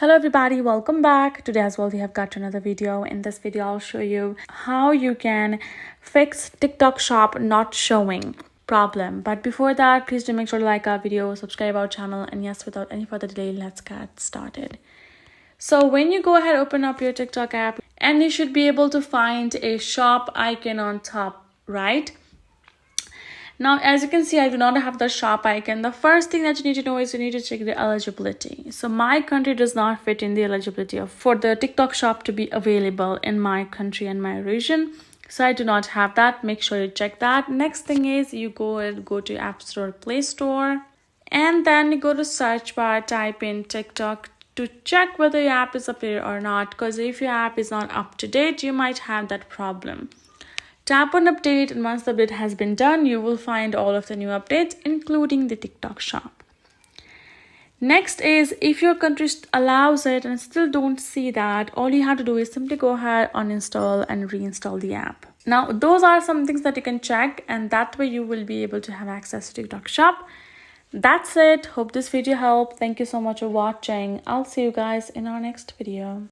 Hello everybody, welcome back. Today as well we have got another video. In this video I'll show you how you can fix TikTok shop not showing problem. But before that, please do make sure to like our video, subscribe our channel, and yes, without any further delay, let's get started. So when you go ahead, open up your TikTok app and you should be able to find a shop icon on top, right? Now, as you can see, I do not have the shop icon. The first thing that you need to know is you need to check the eligibility. So my country does not fit in the eligibility for the TikTok shop to be available in my country and my region. So I do not have that. Make sure you check that. Next thing is you go to App Store, Play Store, and then you go to search bar, type in TikTok to check whether your app is updated or not. Because if your app is not up to date, you might have that problem. Tap on update, and once the update has been done, you will find all of the new updates, including the TikTok shop. Next is if your country allows it and still don't see that, all you have to do is simply go ahead, uninstall and reinstall the app. Now, those are some things that you can check, and that way you will be able to have access to TikTok shop. That's it. Hope this video helped. Thank you so much for watching. I'll see you guys in our next video.